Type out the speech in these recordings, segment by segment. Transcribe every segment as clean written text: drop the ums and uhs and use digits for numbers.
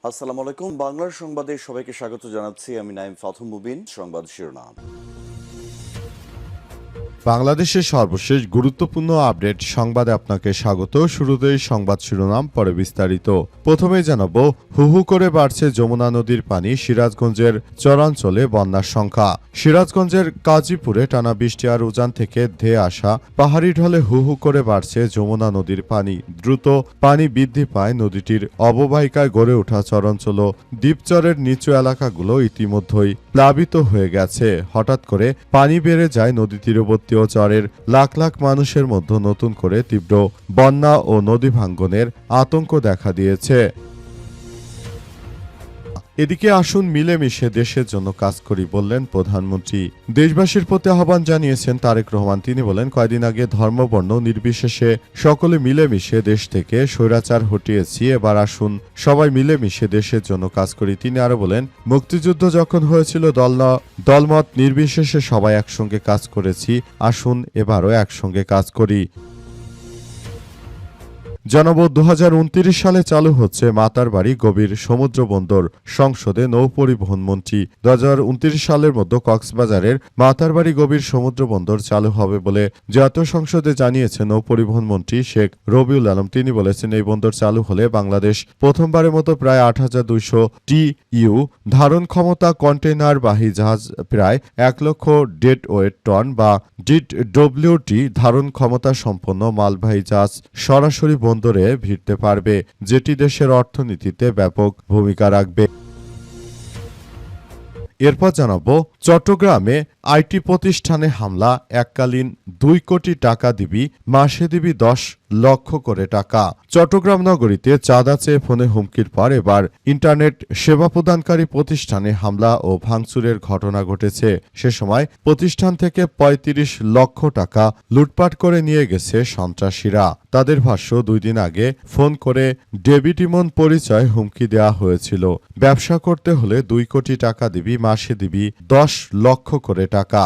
আসসালামু আলাইকুম। বাংলার সংবাদে সবাইকে স্বাগত জানাচ্ছি। আমি নাইম ফাথুম মুবিন। সংবাদ শিরোনাম। বাংলাদেশের সর্বশেষ গুরুত্বপূর্ণ আপডেট সংবাদে আপনাকে স্বাগত। শুরুতেই সংবাদ শিরোনাম, পরে বিস্তারিত। প্রথমেই জানাবো, হু হু করে বাড়ছে যমুনা নদীর পানি। সিরাজগঞ্জের চরাঞ্চলে বন্যার সংখ্যা। সিরাজগঞ্জের কাজীপুরে টানা বৃষ্টি আর উজান থেকে ধেয়ে আসা পাহাড়ি ঢলে হু হু করে বাড়ছে যমুনা নদীর পানি। দ্রুত পানি বৃদ্ধি পায় নদীটির অববাহিকায় গড়ে ওঠা চরাঞ্চল ও দ্বীপচরের নিচু এলাকাগুলো ইতিমধ্যেই প্লাবিত হয়ে গেছে। হঠাৎ করে পানি বেড়ে যায় নদী তীরবর্তী ও চরের লাখ লাখ মানুষের মধ্যে নতুন করে তীব্র বন্যা ও নদী ভাঙ্গনের আতঙ্ক দেখা দিয়েছে। এদিকে আসুন মিলেমিশে দেশের জন্য কাজ করি, বললেন প্রধানমন্ত্রী। দেশবাসীর প্রতি আহ্বান জানিয়েছেন তারেক রহমান। তিনি বলেন, কয়দিন আগে ধর্মবর্ণ নির্বিশেষে সকলে মিলেমিশে দেশ থেকে স্বৈরাচার হটিয়েছি। এবার আসুন সবাই মিলেমিশে দেশের জন্য কাজ করি। তিনি আরো বলেন, মুক্তিযুদ্ধ যখন হয়েছিল দলমত নির্বিশেষে সবাই একসঙ্গে কাজ করেছি। আসুন এবারও একসঙ্গে কাজ করি। জানাবো, 2029 সালে চালু হচ্ছে মাতারবাড়ি গভীর সমুদ্র বন্দর। সংসদে নৌ পরিবহন মন্ত্রী। 2029 সালের মধ্যে কক্সবাজারের মাতারবাড়ি গভীর সমুদ্র বন্দর চালু হবে বলে জাতীয় সংসদে জানিয়েছেন নৌ পরিবহন মন্ত্রী শেখ রবিউল আলম। তিনি বলেছেন, এই বন্দর চালু হলে বাংলাদেশ প্রথমবারের মতো প্রায় 8200 TEU ধারণ ক্ষমতা কন্টেইনারবাহী জাহাজ, প্রায় 1 লক্ষ ডেডওয়েট টন বা DWT ধারণ ক্ষমতা সম্পন্ন মালবাহী জাহাজ সরাসরি বন্দরে ভিড়তে পারবে, যেটি দেশের অর্থনীতিতে ব্যাপক ভূমিকা রাখবে। এরপর জানাবো, চট্টগ্রামে আইটি প্রতিষ্ঠানে হামলা। এককালীন 2 কোটি টাকা দিবি, মাসে দিবি 10 লক্ষ করে টাকা। চট্টগ্রাম নগরীতে চাঁদা চেয়ে ফোনে হুমকির পর এবার ইন্টারনেট সেবা প্রদানকারী প্রতিষ্ঠানে হামলা ও ভাঙচুরের ঘটনা ঘটেছে। সে সময় প্রতিষ্ঠান থেকে 35 লক্ষ টাকা লুটপাট করে নিয়ে গেছে সন্ত্রাসীরা। তাদের ভাষ্য, 2 দিন আগে ফোন করে ডেবিট ইমন পরিচয় হুমকি দেওয়া হয়েছিল। ব্যবসা করতে হলে 2 কোটি টাকা দিবি, মাসে দিবি 10 লক্ষ করে টাকা।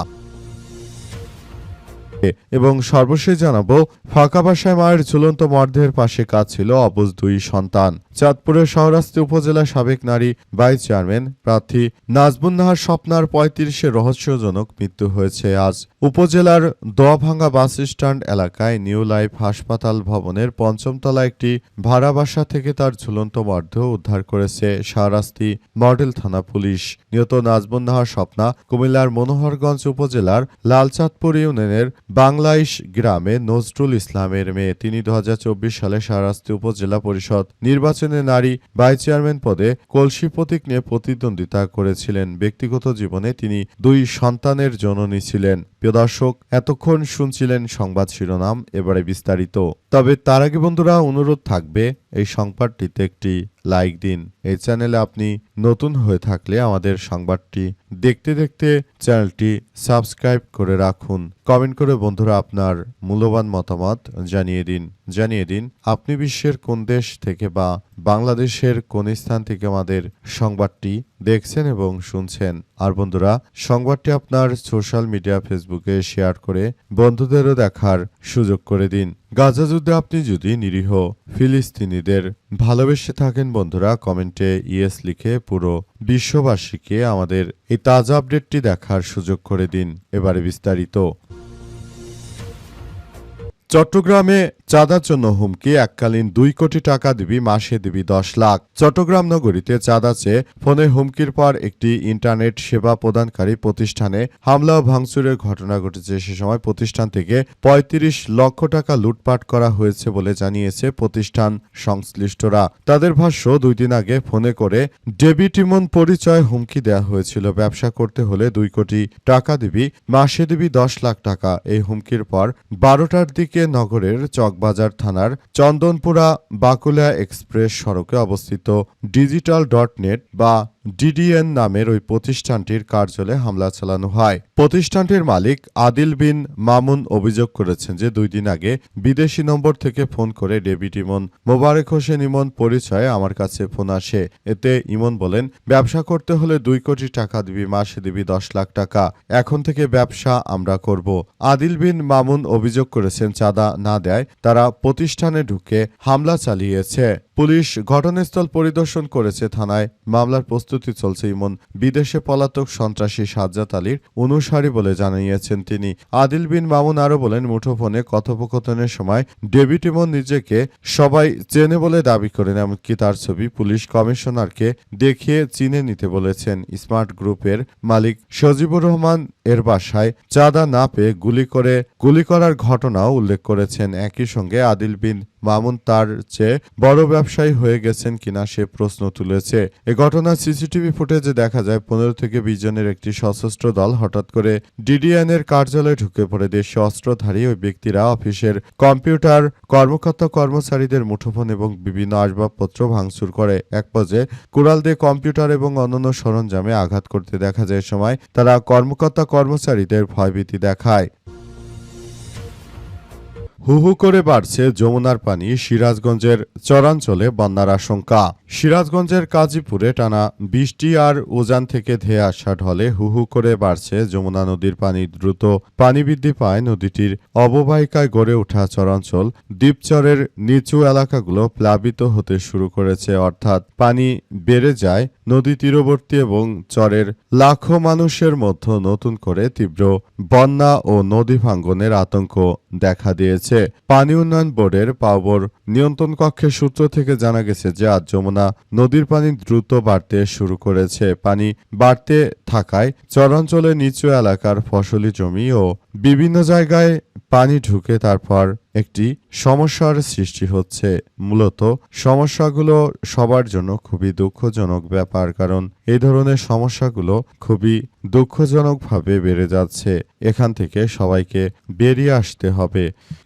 এবং সর্বশেষ জানাবো, ফাঁকা বাসায় মায়ের ঝুলন্ত মরদেহের পাশে কাঁদছিল অবুঝ 2 সন্তান। চাঁদপুরের শাহরাস্তি উপজেলা সাবেক নারী ভাইস চেয়ারম্যান প্রার্থী নাজমুন নাহার স্বপ্নার 35-এ রহস্যজনক মৃত্যু হয়েছে আজ। উপজেলার দোয়াভাঙ্গা বাস স্ট্যান্ড এলাকায় নিউ লাইফ হাসপাতাল ভবনের 5ম তলা একটি ভাড়া বাসা থেকে তার ঝুলন্ত মরদেহ উদ্ধার করেছে শাহরাস্তি মডেল থানা পুলিশ। নিহত নাজমুন নাহার স্বপ্না কুমিল্লার মনোহরগঞ্জ উপজেলার লালচাঁদপুর ইউনিয়নের বাংলাইশ গ্রামে নজরুল ইসলামের মেয়ে। তিনি 2024 সালে শাহরাস্তি উপজেলা পরিষদ নির্বাচনে নারী ভাইস চেয়ারম্যান পদে কলসি প্রতীক নিয়ে প্রতিদ্বন্দ্বিতা করেছিলেন। ব্যক্তিগত জীবনে তিনি 2 সন্তানের জননী ছিলেন। প্রিয় দর্শক, এতক্ষণ শুনছিলেন সংবাদ শিরোনাম, এবারে বিস্তারিত। তবে তার আগে বন্ধুরা, অনুরোধ থাকবে এই সংবাদটিতে একটি লাইক দিন। এই চ্যানেলে আপনি নতুন হয়ে থাকলে আমাদের সংবাদটি দেখতে দেখতে চ্যানেলটি সাবস্ক্রাইব করে রাখুন। কমেন্ট করে বন্ধুরা আপনার মূল্যবান মতামত জানিয়ে দিন আপনি বিশ্বের কোন দেশ থেকে বা বাংলাদেশের কোন স্থান থেকে আমাদের সংবাদটি দেখছেন এবং শুনছেন। আর বন্ধুরা, সংবাদটি আপনার সোশ্যাল মিডিয়া ফেসবুকে শেয়ার করে বন্ধুদেরও দেখার সুযোগ করে দিন। গাজা যুদ্ধে আপনি যদি নিরীহ ফিলিস্তিনিদের ভালোবেসে থাকেন বন্ধুরা, কমেন্টে ইয়েস লিখে পুরো বিশ্ববাসীকে আমাদের এই তাজা আপডেটটি দেখার সুযোগ করে দিন। এবারে বিস্তারিত। চট্টগ্রামে চাঁদার জন্য হুমকি। এককালীন 2 কোটি টাকা দিবি, মাসে দিবি 10 লাখ। চট্টগ্রাম নগরীতে চাঁদা চেয়ে ফোনে হুমকির পর একটি ইন্টারনেট সেবা প্রদানকারী প্রতিষ্ঠানে হামলা ও ভাঙচুরের ঘটনা ঘটেছে। সে সময় প্রতিষ্ঠান থেকে 35 লক্ষ টাকা লুটপাট করা হয়েছে বলে জানিয়েছে প্রতিষ্ঠান সংশ্লিষ্টরা। তাদের ভাষ্য, 2 দিন আগে ফোনে করে ডেবিট ইমন পরিচয় হুমকি দেওয়া হয়েছিল। ব্যবসা করতে হলে 2 কোটি টাকা দিবি, মাসে দিবি 10 লাখ টাকা। এই হুমকির পর 12টার দিকে নগরের চকবাজার থানার চন্দনপুরা বাকুলিয়া এক্সপ্রেস সড়কে অবস্থিত digital.net বা DDN নামের ওই প্রতিষ্ঠানটির কার্যালয়ে হামলা চালানো হয়। প্রতিষ্ঠানটির মালিক আদিল বিন মামুন অভিযোগ করেছেন যে 2 দিন আগে বিদেশি নম্বর থেকে ফোন করে ডেবিট ইমন মোবারক হোসেন ইমন পরিচয়ে আমার কাছে ফোন আসে। এতে ইমন বলেন, ব্যবসা করতে হলে 2 কোটি টাকা দিবি, মাসে দিবি 10 লাখ টাকা। এখন থেকে ব্যবসা আমরা করব। আদিল বিন মামুন অভিযোগ করেছেন, চাঁদা না দেয় তারা প্রতিষ্ঠানে ঢুকে হামলা চালিয়েছে। পুলিশ ঘটনাস্থল পরিদর্শন করেছে। থানায় মামলার প্রস্তুতি চলছে। ইমন বিদেশে পলাতক সন্ত্রাসী সাজ্জাদ আলীর অনুসারী বলে জানিয়েছেন তিনি। আদিল বিন মামুন আরও বলেন, মুঠোফোনে কথোপকথনের সময় ডেভিড ইমন নিজেকে সবাই চেনে বলে দাবি করেন, এমনকি তার ছবি পুলিশ কমিশনারকে দেখিয়ে চিনে নিতে বলেছেন। স্মার্ট গ্রুপের মালিক সজিবুর রহমান এর বাসায় চাঁদা না পেয়ে গুলি করার ঘটনাও উল্লেখ করেছেন। একই সঙ্গে আদিল বিন মামুন তার চেয়ে বড় ব্যবসায়ী হয়ে গেছেন কিনা সে প্রশ্ন তুলেছে। এ ঘটনার সিসিটিভি ফুটেজে দেখা যায় 15 থেকে 20 জনের একটি সশস্ত্র দল হঠাৎ করে ডিডিএন এর কার্যালয়ে ঢুকে পড়ে। দেশীয় অস্ত্রধারী ওই ব্যক্তিরা অফিসের কম্পিউটার, কর্মচারীদের মুঠোফোন এবং বিভিন্ন আসবাবপত্র ভাঙচুর করে। এক পর্যায়ে কুড়াল দিয়ে কম্পিউটার এবং অন্যান্য সরঞ্জামে আঘাত করতে দেখা যায়। সময় তারা কর্মচারীদের ভয়ভীতি দেখায়। হু হু করে বাড়ছে যমুনার পানি, সিরাজগঞ্জের চরাঞ্চলে বন্যার আশঙ্কা। সিরাজগঞ্জের কাজীপুরে টানা বৃষ্টি আর উজান থেকে ধেয়ে আসা ঢলে হু হু করে বাড়ছে যমুনা নদীর পানি। দ্রুত পানি বৃদ্ধি পায় নদীটির অববাহিকায় গড়ে ওঠা চরাঞ্চল। দ্বীপচরের নিচু এলাকাগুলো প্লাবিত হতে শুরু করেছে, অর্থাৎ পানি বেড়ে যায় নদী তীরবর্তী এবং চরের লাখো মানুষের মধ্যে নতুন করে তীব্র বন্যা ও নদী ভাঙ্গনের আতঙ্ক দেখা দিয়েছে। পানি উন্নয়ন বোর্ডের পাওবর নিয়ন্ত্রণ কক্ষের সূত্র থেকে জানা গেছে যে আজ যমুনা নদীর পানি দ্রুত বাড়তে শুরু করেছে। পানি বাড়তে থাকায় চরাঞ্চলের নিচু এলাকার ফসলি জমি ও বিভিন্ন জায়গায় পানি ঢুকে তারপর একটি সমস্যার সৃষ্টি হচ্ছে। মূলত সমস্যাগুলো সবার জন্য খুবই দুঃখজনক ব্যাপার, কারণ এই ধরনের সমস্যাগুলো খুবই দুঃখজনকভাবে বেড়ে যাচ্ছে। এখান থেকে সবাইকে বেরিয়ে আসতে হবে।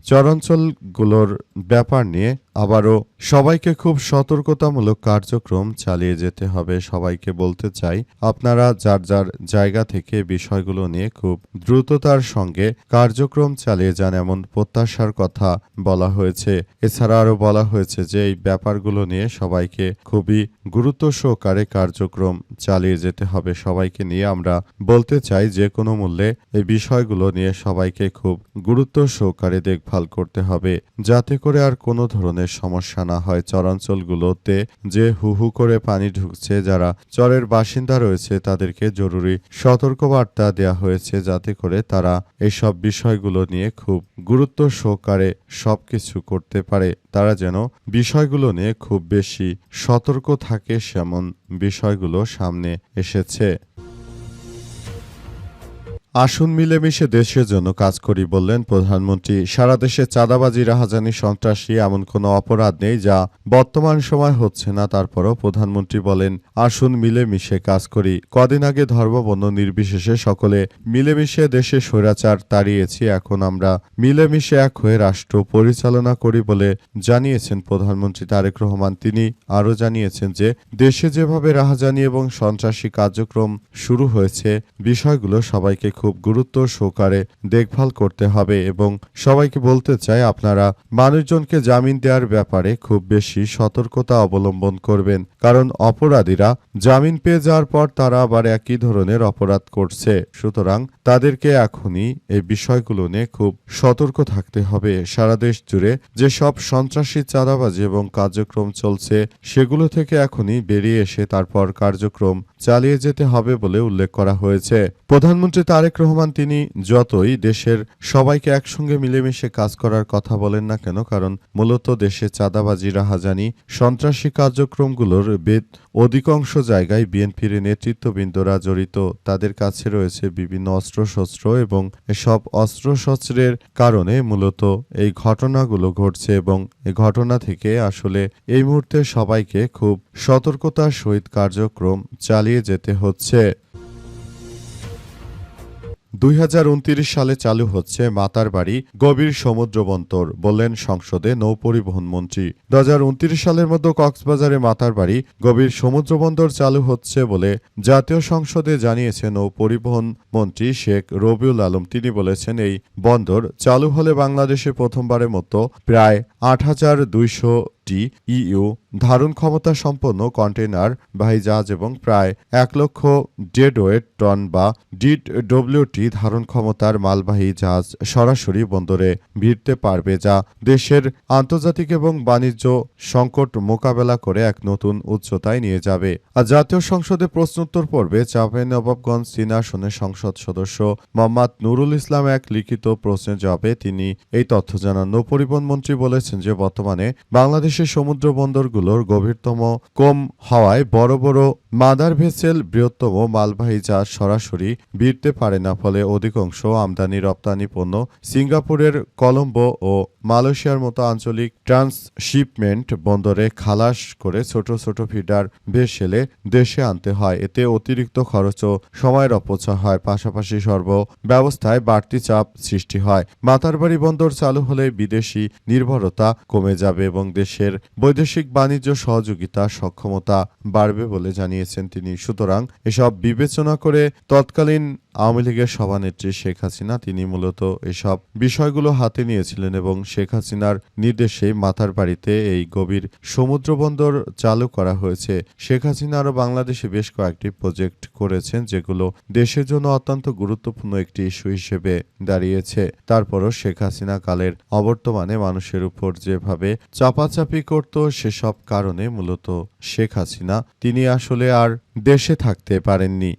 চরাঞ্চলগুলোর ব্যাপার নিয়ে আবারও সবাইকে খুব সতর্কতামূলক কার্যক্রম চালিয়ে যেতে হবে। সবাইকে বলতে চাই, আপনারা যার যার জায়গা থেকে বিষয়গুলো নিয়ে খুব দ্রুততার সঙ্গে কার্যক্রম চালিয়ে যান, এমন প্রত্যাশার কথা বলা হয়েছে। এছাড়া আরও বলা হয়েছে যে এই ব্যাপারগুলো নিয়ে সবাইকে খুবই গুরুত্ব সহকারে কার্যক্রম চালিয়ে যেতে হবে। সবাইকে নিয়ে আমরা বলতে চাই, যে কোনো মূল্যে এই বিষয়গুলো নিয়ে সবাইকে খুব গুরুত্ব সহকারে দেখভাল করতে হবে, যাতে করে আর কোনো ধরনের সমস্যা না হয়। চরাঞ্চলগুলোতে যে হু হু করে পানি ঢুকছে, যারা চরের বাসিন্দা রয়েছে তাদেরকে জরুরি সতর্কবার্তা দেওয়া হয়েছে, যাতে করে তারা এসব বিষয়গুলো নিয়ে খুব গুরুত্ব সহকারে সবকিছু করতে পারে। তারা যেন বিষয়গুলো নিয়ে খুব বেশি সতর্ক থাকে, সেমন বিষয়গুলো সামনে এসেছে। আসুন মিলেমিশে দেশের জন্য কাজ করি, বললেন প্রধানমন্ত্রী। সারা দেশে চাঁদাবাজি, রাহাজানি, সন্ত্রাসী এমন কোনো অপরাধ নেই যা বর্তমান সময় হচ্ছে না। তারপরও প্রধানমন্ত্রী বলেন, আসুন মিলেমিশে কাজ করি। কদিন আগে ধর্মবর্ণ নির্বিশেষে সকলে মিলেমিশে দেশে স্বৈরাচার তাড়িয়েছি। এখন আমরা মিলেমিশে এক হয়ে রাষ্ট্র পরিচালনা করি বলে জানিয়েছেন প্রধানমন্ত্রী তারেক রহমান। তিনি আরও জানিয়েছেন যে দেশে যেভাবে রাহাজানি এবং সন্ত্রাসী কার্যক্রম শুরু হয়েছে, বিষয়গুলো সবাইকে খুব গুরুত্ব সহকারে দেখভাল করতে হবে এবং সবাইকে বলতে চাই, আপনারা মানুষজনকে জামিন দেওয়ার ব্যাপারে খুব বেশি সতর্কতা অবলম্বন করবেন, কারণ অপরাধীরা জামিন পেয়ে যাওয়ার পর তারা আবার একই ধরনের অপরাধ করছে। সুতরাং তাদেরকে এখনই এই বিষয়গুলো নিয়ে খুব সতর্ক থাকতে হবে। সারা দেশ জুড়ে যেসব সন্ত্রাসী, চাঁদাবাজি এবং কার্যক্রম চলছে, সেগুলো থেকে এখনই বেরিয়ে এসে তারপর কার্যক্রম চালিয়ে যেতে হবে বলে উল্লেখ করা হয়েছে। প্রধানমন্ত্রী তারেক রহমান তিনি যতই দেশের সবাইকে একসঙ্গে মিলেমিশে কাজ করার কথা বলেন না কেন, কারণ মূলত দেশে চাঁদাবাজি, রাহাজানি, সন্ত্রাসী কার্যক্রমগুলোর অধিকাংশ জায়গায় বিএনপির নেতৃত্ববৃন্দরা জড়িত। তাদের কাছে রয়েছে বিভিন্ন অস্ত্রশস্ত্র এবং এসব অস্ত্রশস্ত্রের কারণে মূলত এই ঘটনাগুলো ঘটছে এবং এই ঘটনা থেকে আসলে এই মুহূর্তে সবাইকে খুব সতর্কতার সহিত কার্যক্রম চালিয়ে যেতে হচ্ছে। 2029 সালে চালু হচ্ছে মাতারবাড়ি গভীর সমুদ্র বন্দর, বললেন সংসদে নৌ পরিবহন মন্ত্রী। 2029 সালের মধ্যে কক্সবাজারে মাতারবাড়ি গভীর সমুদ্র বন্দর চালু হচ্ছে বলে জাতীয় সংসদে জানিয়েছেন নৌ পরিবহন মন্ত্রী শেখ রবিউল আলম। তিনি বলেছেন, এই বন্দর চালু হলে বাংলাদেশে প্রথমবারের মতো প্রায় 8,200 একটি ইইউ ধারণ ক্ষমতা সম্পন্ন কন্টেইনার বাহী জাহাজ এবং প্রায় 1,00,000 ডেডওয়েট টন বা ডিডব্লিউটি ধারণ ক্ষমতার মালবাহী জাহাজ সরাসরি বন্দরে ভিড়তে পারবে, যা দেশের আন্তর্জাতিক এবং বাণিজ্য সংকট মোকাবেলা করে এক নতুন উচ্চতায় নিয়ে যাবে। আর জাতীয় সংসদে প্রশ্নোত্তর পর্বে চাঁপাইনবাবগঞ্জ ৩ আসনের সংসদ সদস্য মোহাম্মদ নুরুল ইসলাম এক লিখিত প্রশ্নের জবাবে তিনি এই তথ্য জানান। নৌপরিবহন মন্ত্রী বলেছেন যে বর্তমানে বাংলাদেশের সমুদ্র বন্দরগুলোর গভীরতম কম হওয়ায় বড় বড় মাদার ভেসেল বৃহত্তম মালবাহী জাহাজ সরাসরি ভিড়তে পারে না, ফলে অধিকাংশ আমদানি রপ্তানি পণ্য সিঙ্গাপুরের কলম্বো ও মালয়েশিয়ার মতো আঞ্চলিক ট্রান্সশিপমেন্ট বন্দরে খালাস করে ছোট ছোট ফিডার ভেসেলে দেশে আনতে হয়। এতে অতিরিক্ত খরচ ও সময়ের অপচয় হয়, পাশাপাশি ব্যবস্থায় বাড়তি চাপ সৃষ্টি হয়। মাতারবাড়ি বন্দর চালু হলে বিদেশি নির্ভরতা কমে যাবে এবং দেশের বৈদেশিক বাণিজ্য সহযোগিতা সক্ষমতা বাড়বে বলে জানিয়েছেন তিনি। সুতরাং এসব বিবেচনা করে তৎকালীন আওয়ামী লীগের সভানেত্রী শেখ হাসিনা তিনি মূলত এসব বিষয়গুলো হাতে নিয়েছিলেন এবং শেখ হাসিনার নির্দেশে মাতারবাড়িতে এই গভীর সমুদ্র বন্দর চালু করা হয়েছে। শেখ হাসিনা আরও বাংলাদেশে বেশ কয়েকটি প্রজেক্ট করেছেন যেগুলো দেশের জন্য অত্যন্ত গুরুত্বপূর্ণ একটি ইস্যু হিসেবে দাঁড়িয়েছে। তারপরও শেখ হাসিনা কালের অবর্তমানে মানুষের উপর যেভাবে চাপাচাপি করত, সেসব কারণে মূলত শেখ হাসিনা তিনি আসলে আর দেশে থাকতে পারেননি।